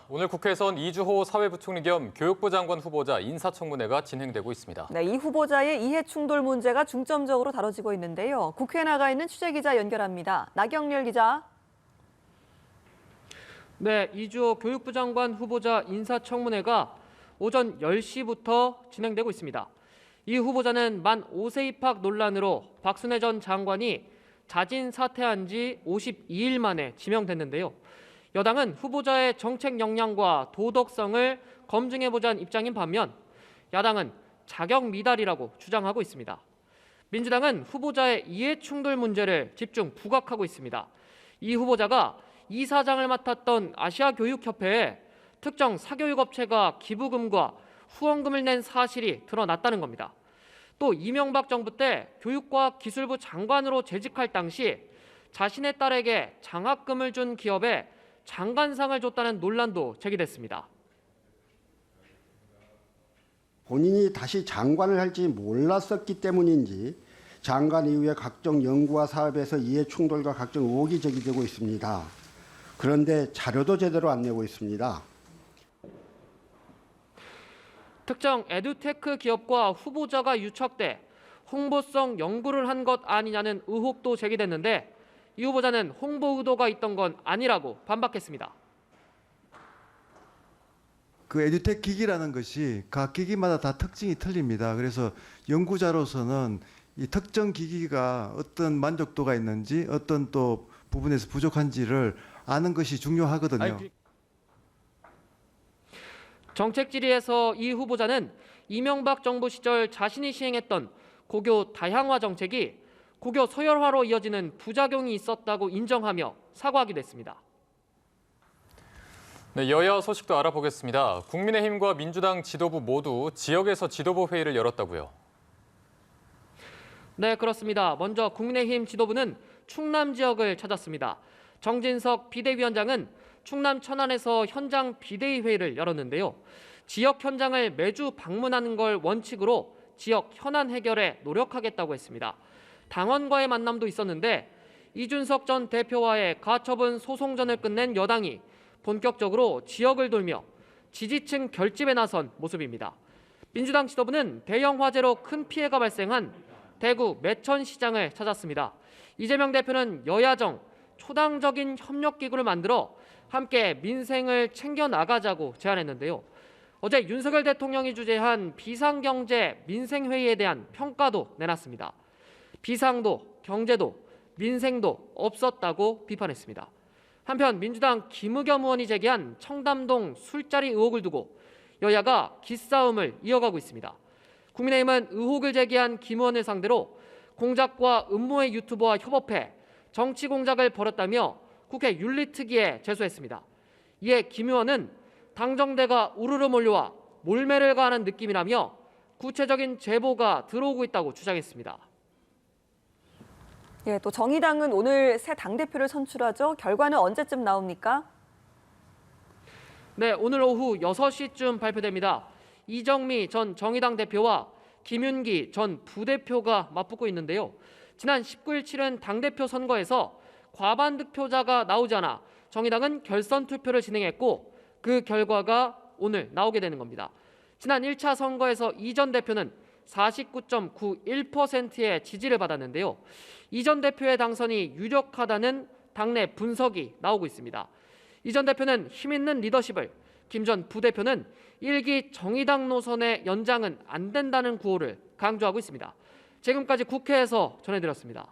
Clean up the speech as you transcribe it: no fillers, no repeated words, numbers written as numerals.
오늘 국회에선 이주호 사회부총리 겸 교육부 장관 후보자 인사청문회가 진행되고 있습니다. 네, 이 후보자의 이해충돌 문제가 중점적으로 다뤄지고 있는데요. 국회에 나가 있는 취재기자 연결합니다. 나경렬 기자. 네, 이주호 교육부 장관 후보자 인사청문회가 오전 10시부터 진행되고 있습니다. 이 후보자는 만 5세 입학 논란으로 박순애 전 장관이 자진 사퇴한 지 52일 만에 지명됐는데요. 여당은 후보자의 정책 역량과 도덕성을 검증해보자는 입장인 반면 야당은 자격 미달이라고 주장하고 있습니다. 민주당은 후보자의 이해충돌 문제를 집중 부각하고 있습니다. 이 후보자가 이사장을 맡았던 아시아교육협회에 특정 사교육업체가 기부금과 후원금을 낸 사실이 드러났다는 겁니다. 또 이명박 정부 때 교육과기술부 장관으로 재직할 당시 자신의 딸에게 장학금을 준 기업에 장관상을 줬다는 논란도 제기됐습니다. 본인이 다시 장관을 할지 몰랐었기 때문인지 장관 이후에 각종 연구와 사업에서 이해충돌과 각종 의혹이 제기되고 있습니다. 그런데 자료도 제대로 안 내고 있습니다. 특정 에듀테크 기업과 후보자가 유착돼 홍보성 연구를 한 것 아니냐는 의혹도 제기됐는데 이 후보자는 홍보 의도가 있던 건 아니라고 반박했습니다. 그 에듀텍 기기라는 것이 각 기기마다 다 특징이 틀립니다. 그래서 연구자로서는 이 특정 기기가 어떤 만족도가 있는지 어떤 또 부분에서 부족한지를 아는 것이 중요하거든요. 정책 질의에서 이 후보자는 이명박 정부 시절 자신이 시행했던 고교 다양화 정책이 고교 서열화로 이어지는 부작용이 있었다고 인정하며 사과하기도 했습니다. 네, 여야 소식도 알아보겠습니다. 국민의힘과 민주당 지도부 모두 지역에서 지도부 회의를 열었다고요. 네, 그렇습니다. 먼저 국민의힘 지도부는 충남 지역을 찾았습니다. 정진석 비대위원장은 충남 천안에서 현장 비대위 회의를 열었는데요. 지역 현장을 매주 방문하는 걸 원칙으로 지역 현안 해결에 노력하겠다고 했습니다. 당원과의 만남도 있었는데 이준석 전 대표와의 가처분 소송전을 끝낸 여당이 본격적으로 지역을 돌며 지지층 결집에 나선 모습입니다. 민주당 지도부는 대형 화재로 큰 피해가 발생한 대구 매천시장을 찾았습니다. 이재명 대표는 여야정 초당적인 협력기구를 만들어 함께 민생을 챙겨나가자고 제안했는데요. 어제 윤석열 대통령이 주재한 비상경제 민생회의에 대한 평가도 내놨습니다. 비상도, 경제도, 민생도 없었다고 비판했습니다. 한편 민주당 김의겸 의원이 제기한 청담동 술자리 의혹을 두고 여야가 기싸움을 이어가고 있습니다. 국민의힘은 의혹을 제기한 김 의원을 상대로 공작과 음모의 유튜버와 협업해 정치 공작을 벌였다며 국회 윤리특위에 제소했습니다. 이에 김 의원은 당정대가 우르르 몰려와 몰매를 가하는 느낌이라며 구체적인 제보가 들어오고 있다고 주장했습니다. 예, 또 정의당은 오늘 새 당대표를 선출하죠. 결과는 언제쯤 나옵니까? 네, 오늘 오후 6시쯤 발표됩니다. 이정미 전 정의당 대표와 김윤기 전 부대표가 맞붙고 있는데요. 지난 19일 치른 당대표 선거에서 과반 득표자가 나오지 않아 정의당은 결선 투표를 진행했고 그 결과가 오늘 나오게 되는 겁니다. 지난 1차 선거에서 이 전 대표는 49.91%의 지지를 받았는데요. 이 전 대표의 당선이 유력하다는 당내 분석이 나오고 있습니다. 이 전 대표는 힘있는 리더십을, 김 전 부대표는 일기 정의당 노선의 연장은 안 된다는 구호를 강조하고 있습니다. 지금까지 국회에서 전해드렸습니다.